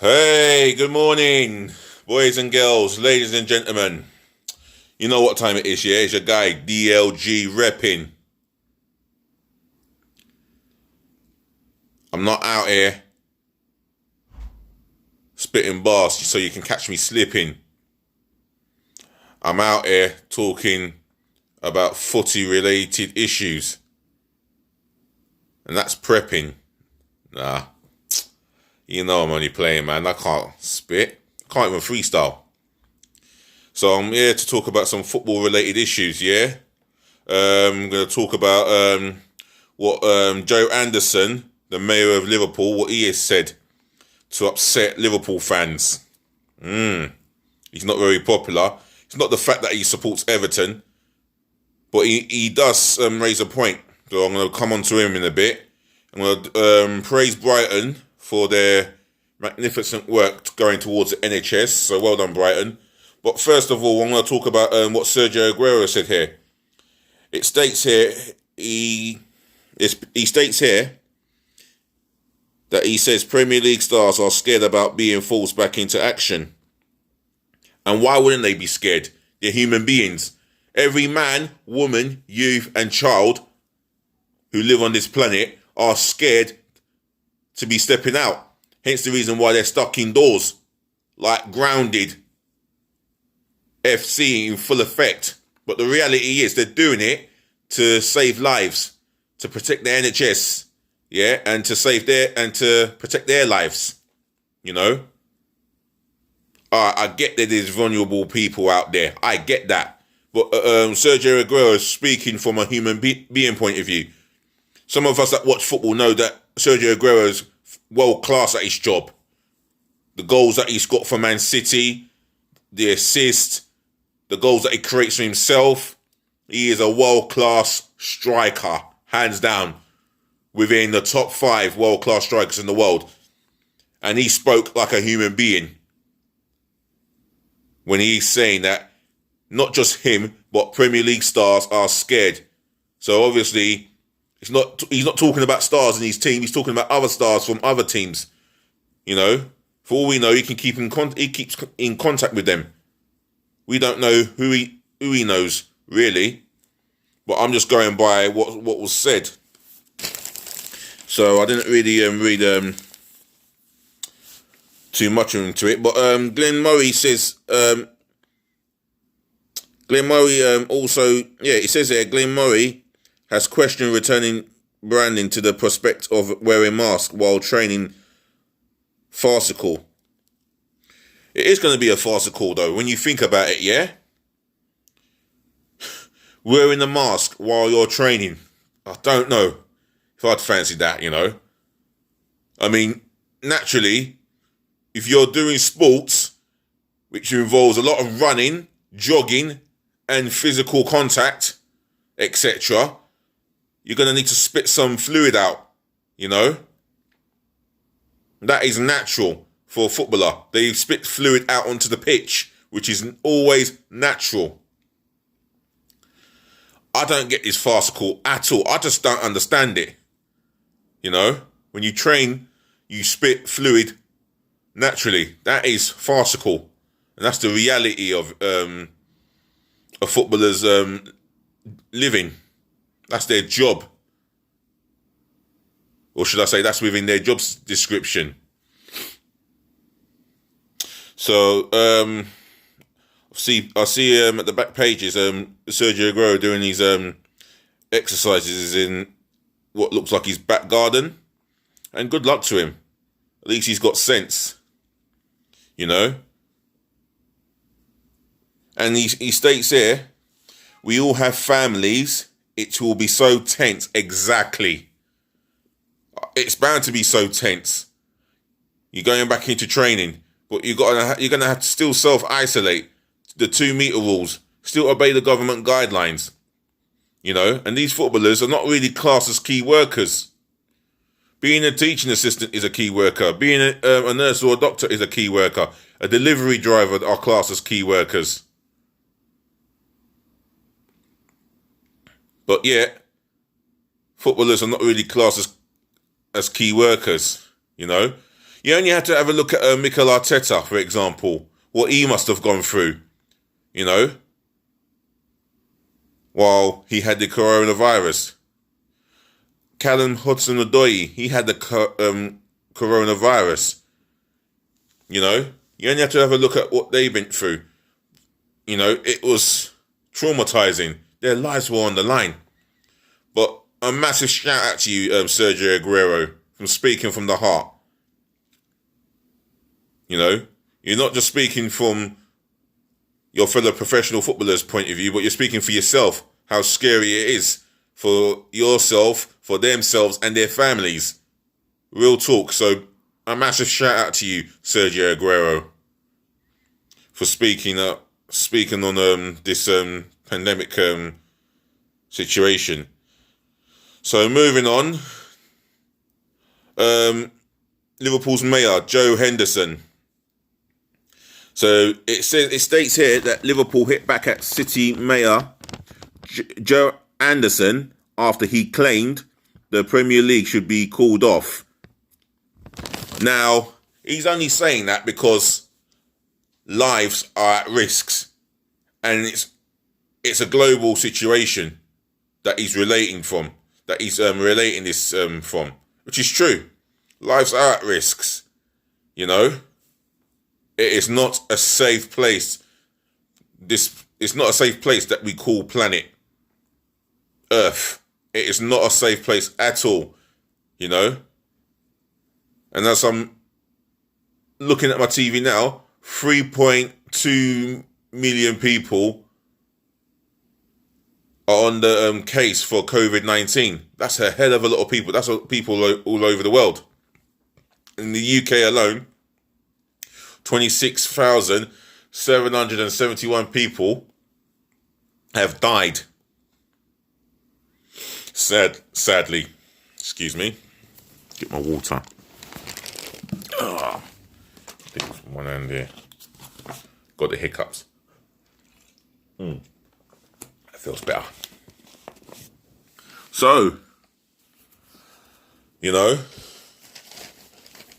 Hey, good morning, boys and girls, ladies and gentlemen. You know what time it is, yeah? It's your guy, DLG Reppin. I'm not out here spitting bars so you can catch me slipping. I'm out here talking about footy related issues. And that's prepping. Nah, you know I'm only playing, man. I can't spit. Can't even freestyle. So I'm here to talk about some football related issues, yeah? I'm going to talk about what Joe Anderson, the mayor of Liverpool, what he has said to upset Liverpool fans. He's not very popular. It's not the fact that he supports Everton, but he does raise a point. So I'm going to come on to him in a bit. I'm going to praise Brighton for their magnificent work going towards the NHS. So well done, Brighton. But first of all, I'm going to talk about what Sergio Auguro said here. It states here, he states here that he says Premier League stars are scared about being forced back into action. And why wouldn't they be scared? They're human beings. Every man, woman, youth and child who live on this planet are scared to be stepping out. Hence the reason why they're stuck indoors, like Grounded FC in full effect. But the reality is they're doing it to save lives, to protect the NHS, yeah, and to protect their lives, you know. I get that there's vulnerable people out there. I get that. But Sergio Aguero is speaking from a human being point of view. Some of us that watch football know that Sergio Aguero is world class at his job. The goals that he's got for Man City, the assist, the goals that he creates for himself. He is a world-class striker, hands down, within the top 5 world-class strikers in the world. And he spoke like a human being when he's saying that not just him, but Premier League stars are scared. So obviously, he's not talking about stars in his team. He's talking about other stars from other teams. You know, for all we know, he keeps in contact with them. We don't know who he knows really, but I'm just going by what was said. So I didn't really read too much into it. But Glenn Murray says also, yeah, it says there Glenn Murray has questioned returning branding to the prospect of wearing masks while training. Farcical. It is going to be a farcical though when you think about it, yeah? Wearing a mask while you're training. I don't know if I'd fancy that, you know. I mean, naturally, if you're doing sports, which involves a lot of running, jogging, and physical contact, etc., you're going to need to spit some fluid out, you know. That is natural for a footballer. They spit fluid out onto the pitch, which is always natural. I don't get this farcical at all. I just don't understand it. You know, when you train, you spit fluid naturally. That is farcical. And that's the reality of a footballer's living. That's their job. Or should I say that's within their job description. So, I see at the back pages, Sergio Aguero doing these exercises in what looks like his back garden. And good luck to him. At least he's got sense. You know? And he states here, we all have families. It will be so tense. Exactly. It's bound to be so tense. You're going back into training, but you're gonna have to still self-isolate. The 2 meter rules, still obey the government guidelines. You know, and these footballers are not really classed as key workers. Being a teaching assistant is a key worker. Being a nurse or a doctor is a key worker. A delivery driver are classed as key workers. But yet, footballers are not really classed as key workers, you know. You only have to have a look at Mikel Arteta, for example, what he must have gone through, you know, while he had the coronavirus. Callum Hudson-Odoi, he had the coronavirus. You know, you only have to have a look at what they went through. You know, it was traumatizing. Their lives were on the line. But a massive shout out to you, Sergio Auguro, from speaking from the heart. You know, you're not just speaking from your fellow professional footballers' point of view, but you're speaking for yourself, how scary it is for yourself, for themselves and their families. Real talk. So a massive shout out to you, Sergio Auguro, for speaking on this pandemic situation. So moving on, Liverpool's mayor Joe Henderson. So it states here that Liverpool hit back at City Mayor Joe Anderson after he claimed the Premier League should be called off. Now, he's only saying that because lives are at risks, and it's a global situation that he's relating this from, which is true. Lives are at risks, you know. It is not a safe place. It's not a safe place that we call planet Earth. It is not a safe place at all, you know. And as I'm looking at my TV now, 3.2 million people are on the case for COVID-19. That's a hell of a lot of people. That's people all over the world. In the UK alone, 26,771 people have died. Sadly. Excuse me. Get my water. I think it's one hand there. Got the hiccups. That feels better. So, you know,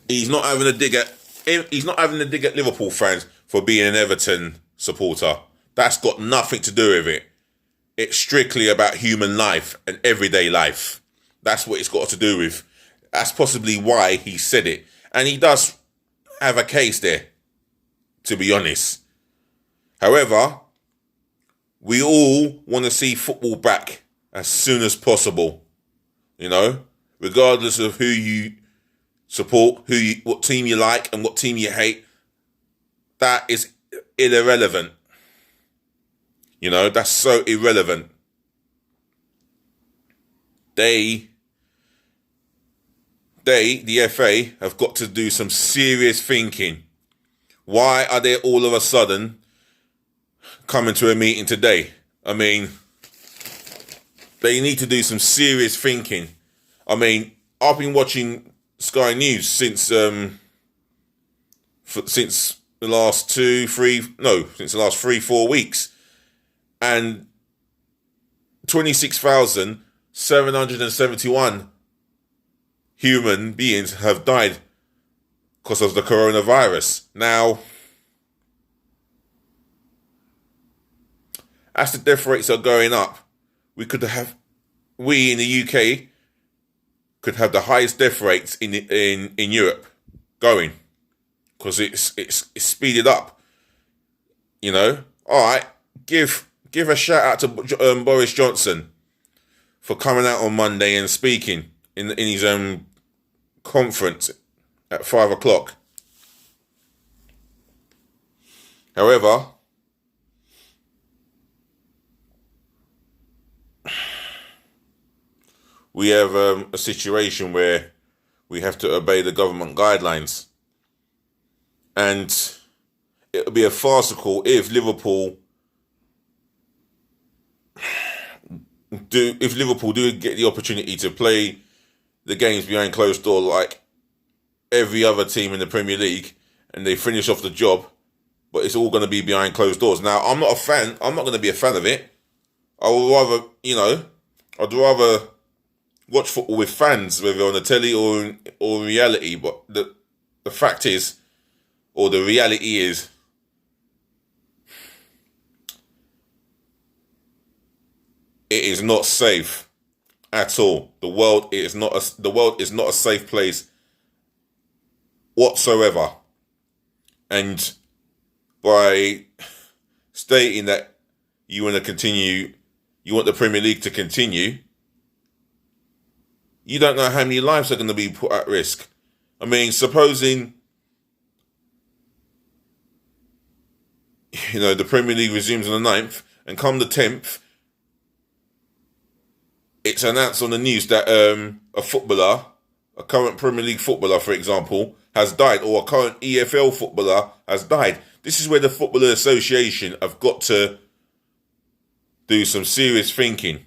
he's not having a dig at Liverpool fans for being an Everton supporter. That's got nothing to do with it. It's strictly about human life and everyday life. That's what it's got to do with. That's possibly why he said it. And he does have a case there, to be honest. However, we all want to see football back as soon as possible. You know, regardless of who you support, what team you like and what team you hate, that is irrelevant. You know, that's so irrelevant. The FA, have got to do some serious thinking. Why are they all of a sudden coming to a meeting today? I mean, they need to do some serious thinking. I mean, I've been watching Sky News since the last 3-4 weeks, and 26,771 human beings have died because of the coronavirus. Now, as the death rates are going up, we in the UK could have the highest death rates in Europe going, because it's speeded up. You know, all right. Give a shout out to Boris Johnson for coming out on Monday and speaking in his conference at 5:00. However, we have a situation where we have to obey the government guidelines, and it would be a farcical if Liverpool do get the opportunity to play the games behind closed door like every other team in the Premier League, and they finish off the job, but it's all going to be behind closed doors. Now, I'm not going to be a fan of it. I'd rather watch football with fans, whether on the telly or in reality. But the fact is, or the reality is, it is not safe at all. The world is not a safe place whatsoever. And by stating that you want the Premier League to continue, you don't know how many lives are going to be put at risk. I mean, supposing, the Premier League resumes on the 9th, and come the 10th, it's announced on the news that a current Premier League footballer, for example, has died, or a current EFL footballer has died. This is where the Football Association have got to do some serious thinking.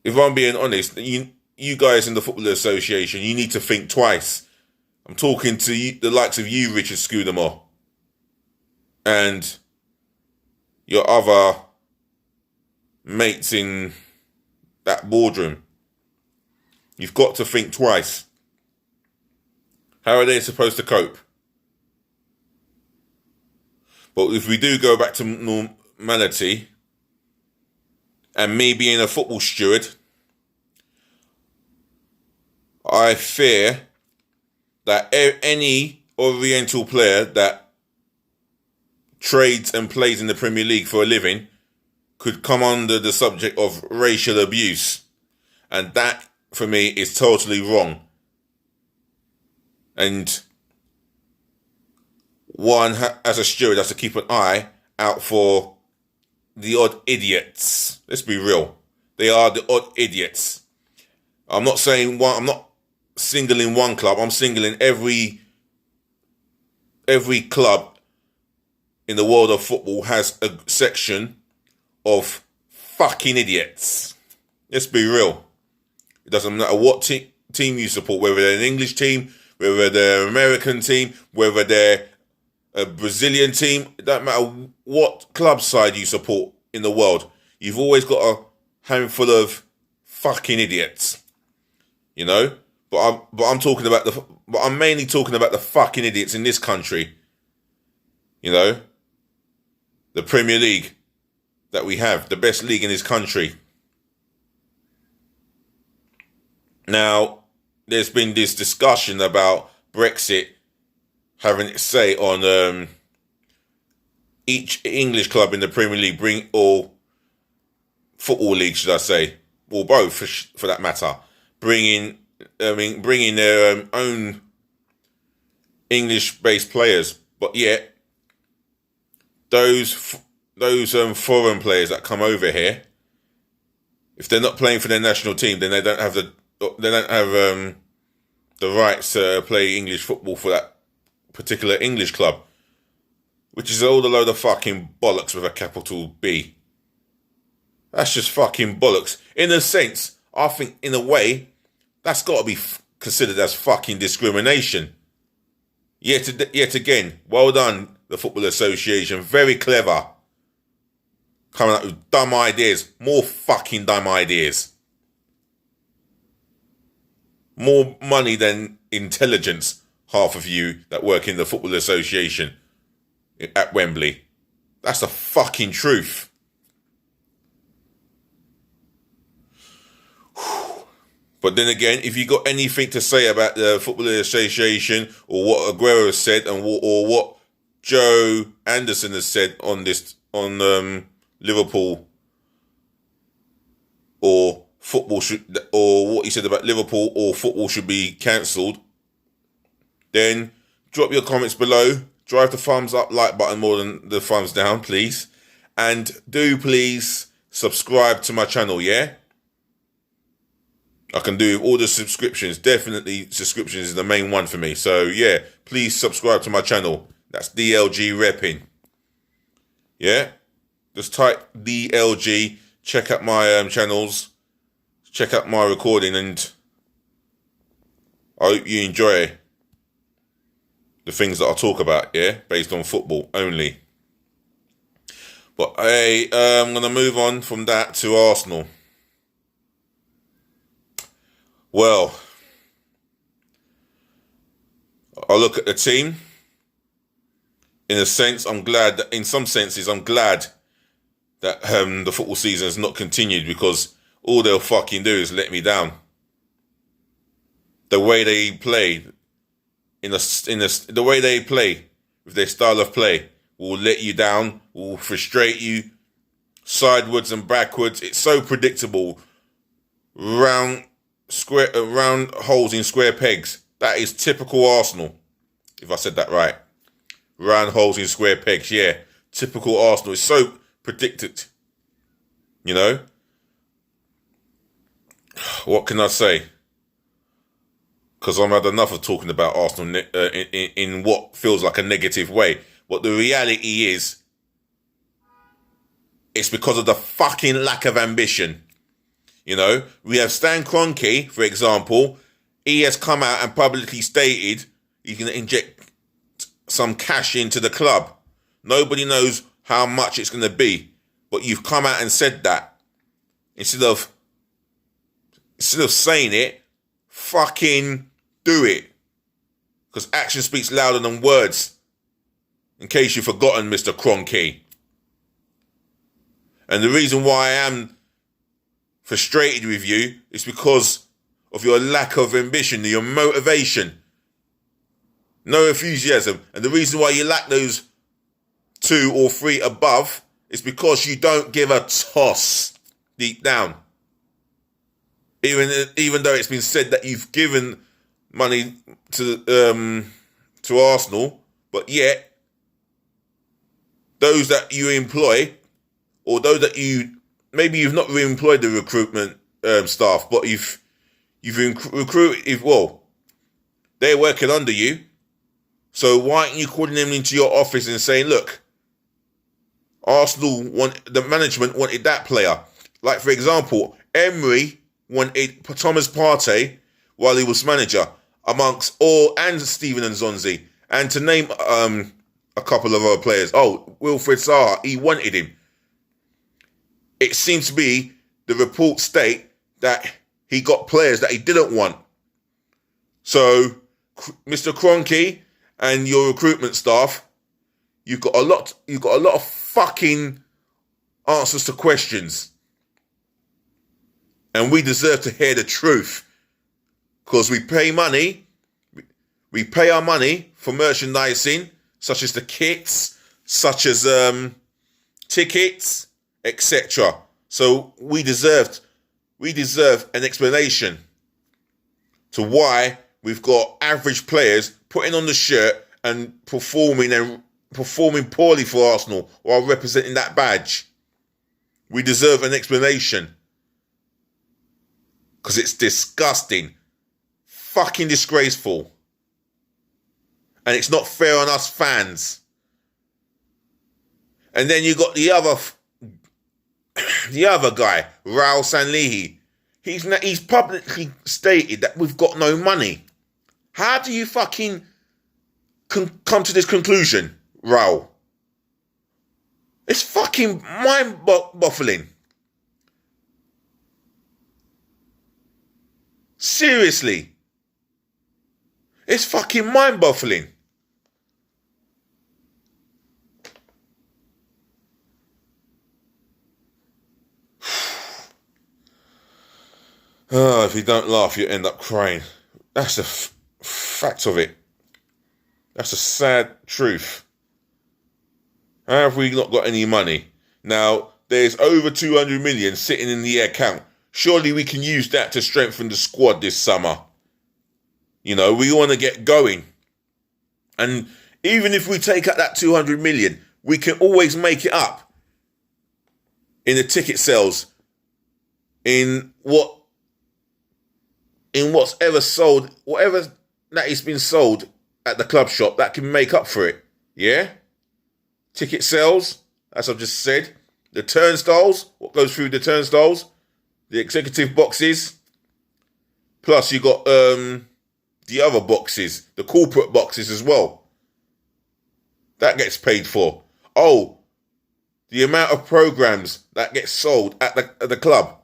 If I'm being honest, you guys in the Football Association, you need to think twice. I'm talking to the likes of you, Richard Scudamore, and your other mates in that boardroom. You've got to think twice. How are they supposed to cope? But if we do go back to normality, and me being a football steward, I fear that any Oriental player that trades and plays in the Premier League for a living could come under the subject of racial abuse. And that, for me, is totally wrong. And one, as a steward, has to keep an eye out for the odd idiots. Let's be real. They are the odd idiots. I'm not singling one club. I'm singling every club in the world of football has a section of fucking idiots. Let's be real. It doesn't matter what team you support, whether they're an English team, whether they're an American team, whether they're a Brazilian team. It doesn't matter what club side you support in the world. You've always got a handful of fucking idiots. But I'm mainly talking about the fucking idiots in this country. The Premier League that we have, the best league in this country. Now, there's been this discussion about Brexit having its say on each English club in the Premier League, or football league, should I say, or both for that matter, bringing their own English-based players, but yet those foreign players that come over here, if they're not playing for their national team, then they don't have the rights to play English football for that particular English club, which is all a load of fucking bollocks with a capital B. That's just fucking bollocks. In a sense, I think in a way, that's got to be considered as fucking discrimination. Yet again, well done, the Football Association. Very clever. Coming up with dumb ideas. More fucking dumb ideas. More money than intelligence, half of you that work in the Football Association at Wembley. That's the fucking truth. But then again, if you got anything to say about the Football Association, or what Aguero has said, or what Joe Anderson has said on Liverpool, or football or what he said about Liverpool, or football should be cancelled, then drop your comments below. Drive the thumbs up like button more than the thumbs down, please. And do please subscribe to my channel, yeah? I can do all the subscriptions. Definitely subscriptions is the main one for me. So yeah, please subscribe to my channel. That's DLG Reppin. Yeah? Just type DLG, check out my channels, check out my recording, and I hope you enjoy the things that I talk about, yeah? Based on football only. But I'm going to move on from that to Arsenal. Well, I look at the team. In a sense, I'm glad that, in some senses, I'm glad that the football season has not continued, because all they'll fucking do is let me down. The way they play, the way they play, with their style of play, will let you down, will frustrate you, sideways and backwards. It's so predictable. Round holes in square pegs. That is typical Arsenal, if I said that right. Round holes in square pegs, yeah. Typical Arsenal. It's so predicted. You know? What can I say? Because I've had enough of talking about Arsenal in what feels like a negative way. But the reality is, it's because of the fucking lack of ambition. You know? We have Stan Kroenke, for example. He has come out and publicly stated he's going to inject some cash into the club. Nobody knows how much it's going to be, but you've come out and said that. Instead of saying it, fucking do it. Because action speaks louder than words. In case you've forgotten, Mr. Kroenke. And the reason why I am frustrated with you is because of your lack of ambition, your motivation. No enthusiasm. And the reason why you lack those 2 or 3 above is because you don't give a toss deep down. Even though it's been said that you've given money to Arsenal, but yet those that you employ, or those that maybe you've not re-employed the recruitment staff, but you've recruited, well, they're working under you. So why aren't you calling them into your office and saying, look, the management wanted that player. Like, for example, Emery wanted Thomas Partey while he was manager, and Steven Nzonzi. And to name a couple of other players. Oh, Wilfred Zaha, he wanted him. It seems to be, the reports state that he got players that he didn't want. So, Mr. Kroenke and your recruitment staff, you've got a lot of fucking answers to questions. And we deserve to hear the truth. Because we pay our money for merchandising, such as the kits, such as tickets, etc. So we deserve an explanation to why we've got average players putting on the shirt and performing poorly for Arsenal while representing that badge. We deserve an explanation. Because it's disgusting. Fucking disgraceful. And it's not fair on us fans. And then you got the other guy, Raul Sanlihi. He's publicly stated that we've got no money. How do you fucking come to this conclusion, Raul? It's fucking mind-boggling. Seriously. It's fucking mind-boggling. Oh, if you don't laugh, you end up crying. That's the fact of it. That's a sad truth. How have we not got any money? Now, there's over 200 million sitting in the account. Surely we can use that to strengthen the squad this summer. You know, we want to get going. And even if we take out that 200 million, we can always make it up in the ticket sales, in what's ever sold, whatever that has been sold at the club shop, that can make up for it. Yeah? Ticket sales, as I've just said. The turnstiles, what goes through the turnstiles, the executive boxes. Plus you got the other boxes, the corporate boxes as well. That gets paid for. Oh, the amount of programs that gets sold at the club.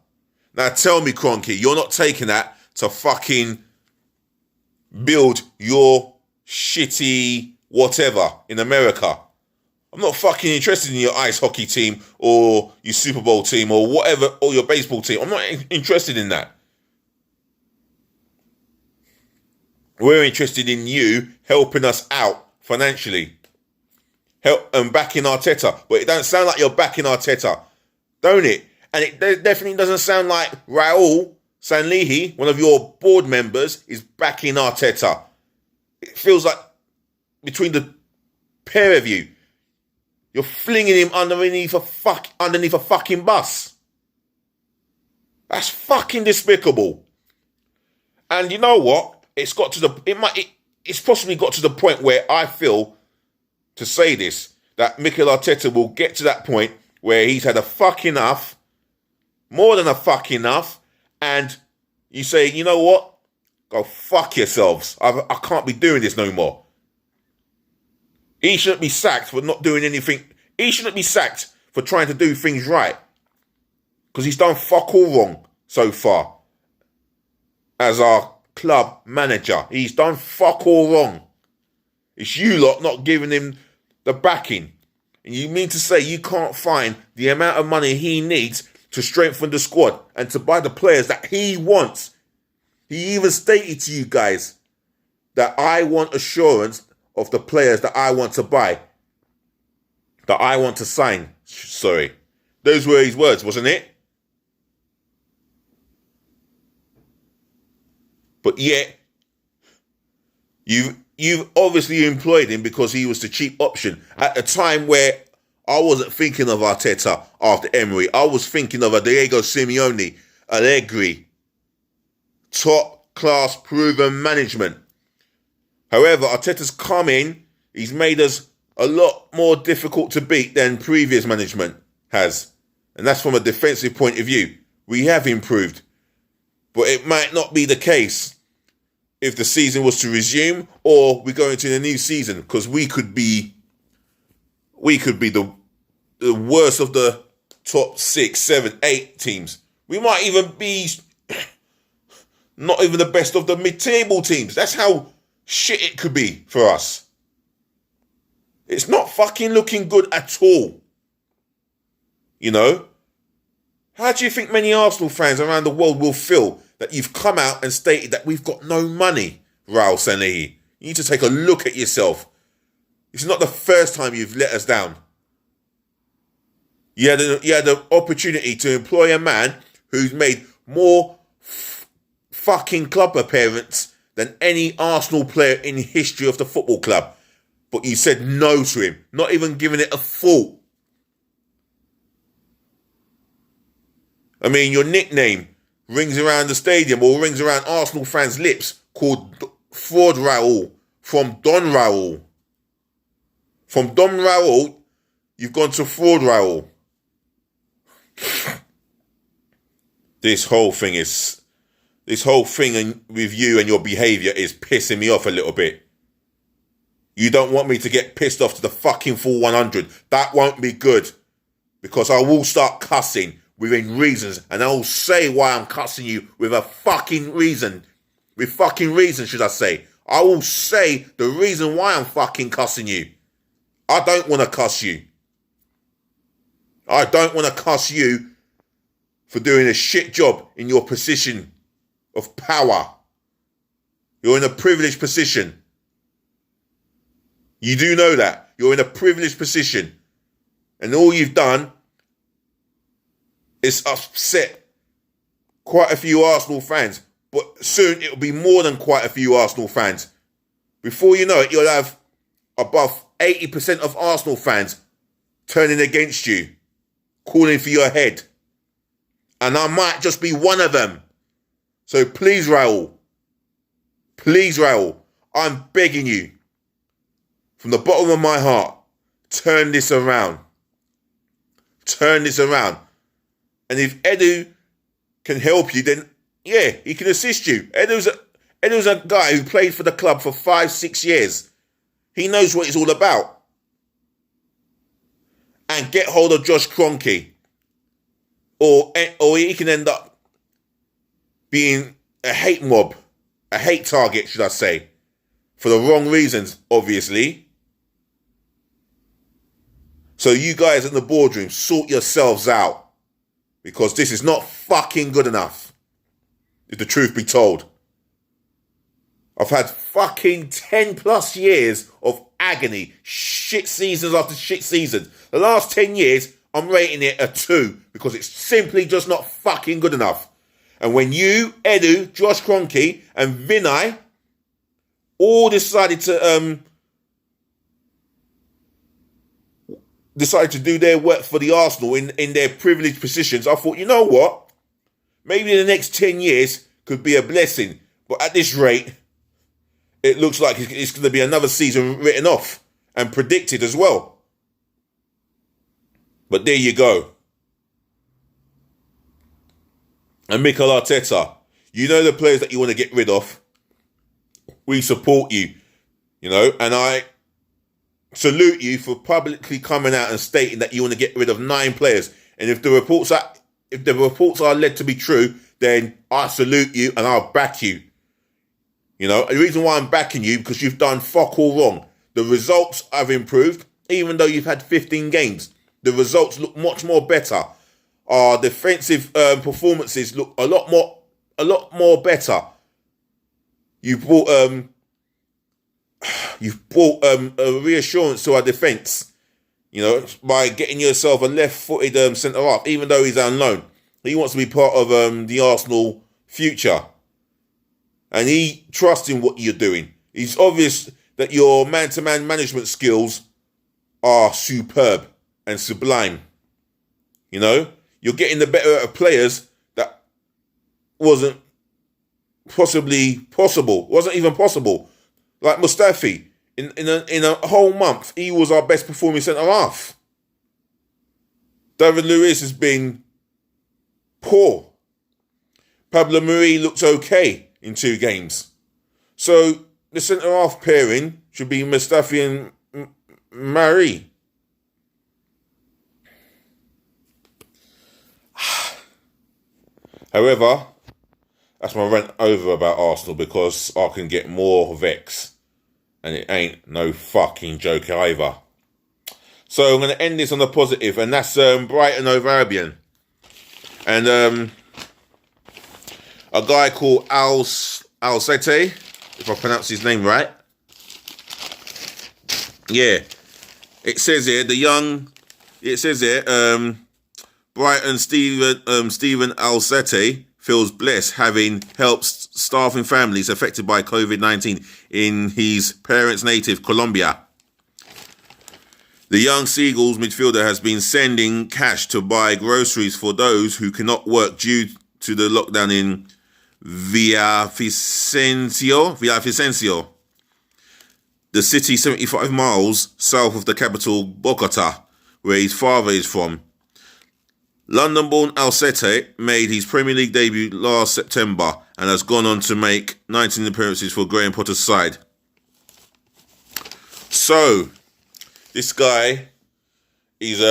Now tell me, Kroenke, you're not taking that to fucking build your shitty whatever in America. I'm not fucking interested in your ice hockey team or your Super Bowl team or whatever, or your baseball team. I'm not interested in that. We're interested in you helping us out financially. Help and backing Arteta. But it don't sound like you're backing Arteta, don't it? And it definitely doesn't sound like Raul Sanlihi, one of your board members, is backing Arteta. It feels like between the pair of you, you're flinging him underneath a fucking bus. That's fucking despicable. And you know what? It's possibly got to the point where I feel, to say this, that Mikel Arteta will get to that point where he's had a fuck enough, more than a fuck enough, and you say, you know what? Go fuck yourselves. I can't be doing this no more. He shouldn't be sacked for not doing anything. He shouldn't be sacked for trying to do things right. Because he's done fuck all wrong so far. As our club manager. He's done fuck all wrong. It's you lot not giving him the backing. And you mean to say you can't find the amount of money he needs to strengthen the squad and to buy the players that he wants. He even stated to you guys that I want assurance of the players that I want to buy, that I want to sign. Sorry. Those were his words, wasn't it? But yet, you've obviously employed him because he was the cheap option. At a time where I wasn't thinking of Arteta after Emery. I was thinking of a Diego Simeone, Allegri. Top class proven management. However, Arteta's come in, he's made us a lot more difficult to beat than previous management has. And that's from a defensive point of view. We have improved. But it might not be the case if the season was to resume or we go into the new season, because we could be the worst of the top 6, 7, 8 teams. We might even be not even the best of the mid-table teams. That's how shit it could be for us. It's not fucking looking good at all. You know? How do you think many Arsenal fans around the world will feel that you've come out and stated that we've got no money, Raul Sanlihi? You need to take a look at yourself. It's not the first time you've let us down. You had the opportunity to employ a man who's made more fucking club appearances than any Arsenal player in the history of the football club. But you said no to him, not even giving it a thought. I mean, your nickname rings around the stadium or rings around Arsenal fans' lips, called Fraud Raul, from Don Raul. From Don Raul, you've gone to Fraud Raul. This whole thing with you and your behaviour is pissing me off a little bit. You don't want me to get pissed off to the fucking full 100. That won't be good. Because I will start cussing within reasons. And I will say why I'm cussing you with a fucking reason. With fucking reason, should I say. I will say the reason why I'm fucking cussing you. I don't want to cuss you. I don't want to cuss you for doing a shit job in your position of power. You're in a privileged position. You do know that. You're in a privileged position. And all you've done is upset quite a few Arsenal fans. But soon it'll be more than quite a few Arsenal fans. Before you know it, you'll have above 80% of Arsenal fans turning against you, calling for your head. And I might just be one of them. So please, Raul, I'm begging you, from the bottom of my heart, turn this around. Turn this around. And if Edu can help you, then yeah, he can assist you. Edu's a guy who played for the club for 5-6 years. He knows what it's all about. And get hold of Josh Kroenke. Or he can end up being a hate mob. A hate target, should I say. for the wrong reasons, obviously. So you guys in the boardroom, sort yourselves out, because this is not fucking good enough, if the truth be told. I've had fucking 10 plus years of agony, shit seasons after shit seasons. The last 10 years, I'm rating it a 2 because it's simply just not fucking good enough. And when you, Edu, Josh Kroenke, and Vinay all decided to do their work for the Arsenal in their privileged positions, I thought, you know what? Maybe the next 10 years could be a blessing. But at this rate, it looks like it's going to be another season written off and predicted as well. But there you go. And Mikel Arteta, you know the players that you want to get rid of. We support you, and I salute you for publicly coming out and stating that you want to get rid of 9 players. And if the reports are led to be true, then I salute you and I'll back you. The reason why I'm backing you, because you've done fuck all wrong. The results have improved, even though you've had 15 games. The results look much more better. Our defensive performances look a lot more better. You've brought a reassurance to our defence, by getting yourself a left-footed centre-half, even though he's on loan. He wants to be part of the Arsenal future. And he trusts in what you're doing. It's obvious that your man-to-man management skills are superb and sublime. You're getting the better of players that wasn't even possible. Like Mustafi, in a whole month, he was our best performing centre-half. David Luiz has been poor. Pablo Mari looks okay in 2 games. So the centre-half pairing should be Mustafi and Mari. However, that's my rant over about Arsenal, because I can get more vex. And it ain't no fucking joke either. So I'm going to end this on a positive, and that's Brighton over Albion. And a guy called Alsete, if I pronounce his name right. Yeah. It says here, Brighton Stephen Alsete feels blessed having helped staff and families affected by COVID-19 in his parents' native Colombia. The young Seagulls midfielder has been sending cash to buy groceries for those who cannot work due to the lockdown in Villavicencio, the city 75 miles south of the capital Bogota, where his father is from. London-born Alsete made his Premier League debut last September and has gone on to make 19 appearances for Graham Potter's side. So, this guy is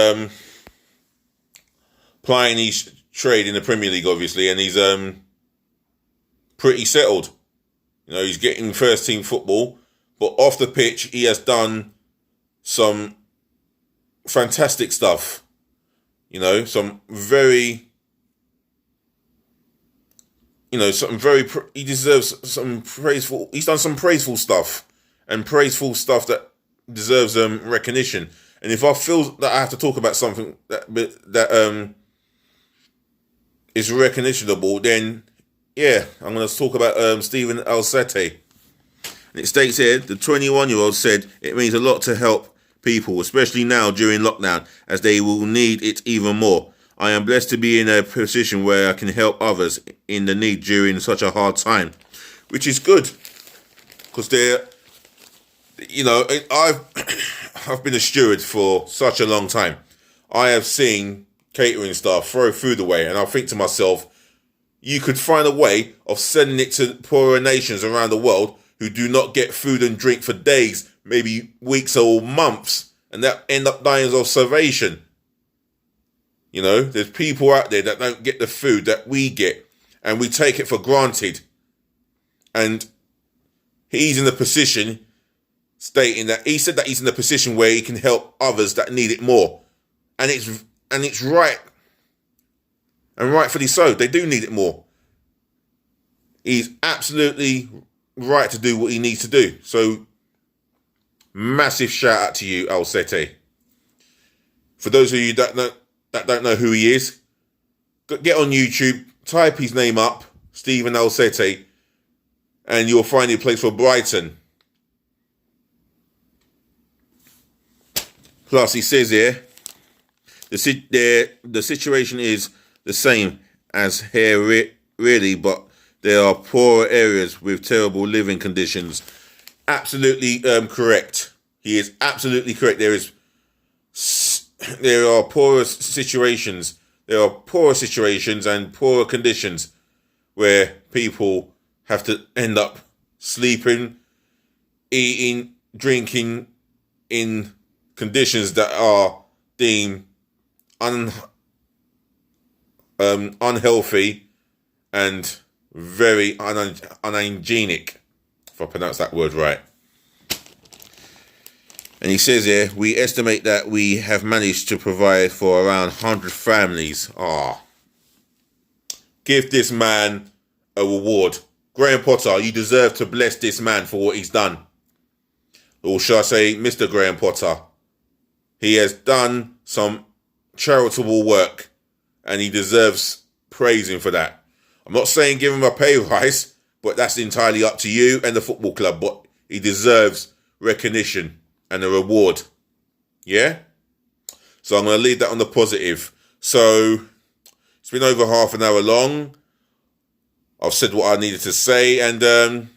plying his trade in the Premier League, obviously, and he's pretty settled. He's getting first team football, but off the pitch, he has done some fantastic stuff. Some very, he deserves some praiseful, he's done some praiseful stuff, and praiseful stuff that deserves recognition. And if I feel that I have to talk about something that is recognitionable, then yeah, I'm going to talk about Stephen Alsete. And it states here, the 21-year-old said it means a lot to help people, especially now during lockdown, as they will need it even more. I am blessed to be in a position where I can help others in the need during such a hard time, which is good, because I've been a steward for such a long time. I have seen catering staff throw food away, and I think to myself, you could find a way of sending it to poorer nations around the world who do not get food and drink for days, maybe weeks or months, and that end up dying of starvation. There's people out there that don't get the food that we get, and we take it for granted. And he's in a position stating that he said that he's in a position where he can help others that need it more. And it's right. And rightfully so. They do need it more. He's absolutely right to do what he needs to do. So, massive shout out to you, Alsete. For those of you that don't know who he is, get on YouTube, type his name up, Stephen Alsete, and you'll find a place for Brighton. Plus, he says here, the situation is the same as here, really, but there are poorer areas with terrible living conditions. Absolutely correct. He is absolutely correct. There are poorer situations. There are poorer situations and poorer conditions where people have to end up sleeping, eating, drinking in conditions that are deemed unhealthy and very unhygienic, if I pronounce that word right. And he says here, we estimate that we have managed to provide for around 100 families. Give this man a reward. Graham Potter, you deserve to bless this man for what he's done. Or shall I say, Mr. Graham Potter. He has done some charitable work and he deserves praising for that. I'm not saying give him a pay rise, but that's entirely up to you and the football club. But he deserves recognition and a reward. Yeah? So I'm going to leave that on the positive. So it's been over half an hour long. I've said what I needed to say. And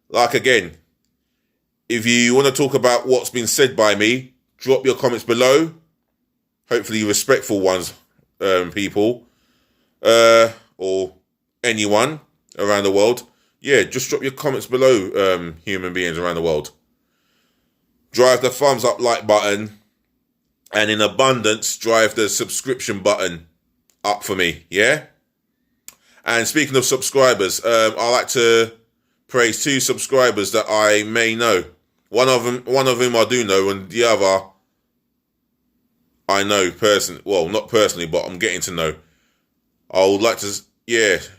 like again, if you want to talk about what's been said by me, drop your comments below. Hopefully respectful ones, people. Or anyone around the world. Yeah, just drop your comments below, human beings around the world. Drive the thumbs up like button. And in abundance, drive the subscription button up for me, yeah? And speaking of subscribers, I like to praise 2 subscribers that I may know. One of them I do know, and the other I know personally. Well, not personally, but I'm getting to know. I would like to,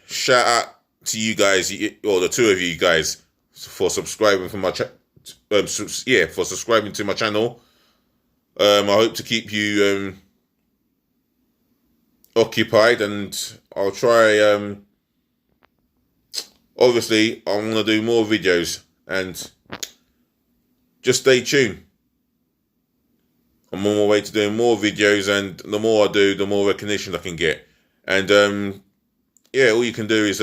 shout out to you guys, or the 2 of you guys, for subscribing for my for subscribing to my channel. I hope to keep you occupied, and I'll try. Obviously, I'm gonna do more videos, and just stay tuned. I'm on my way to doing more videos, and the more I do, the more recognition I can get. And all you can do is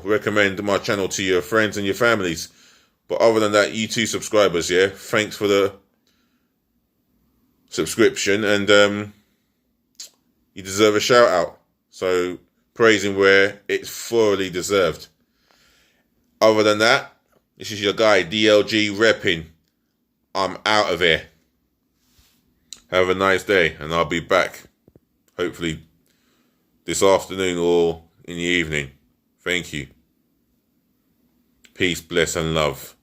recommend my channel to your friends and your families. But other than that, you 2 subscribers, thanks for the subscription, and you deserve a shout out. So praising where it's thoroughly deserved. Other than that, this is your guy DLG Reppin. I'm out of here. Have a nice day, and I'll be back hopefully this afternoon or in the evening. Thank you. Peace, bless, and love.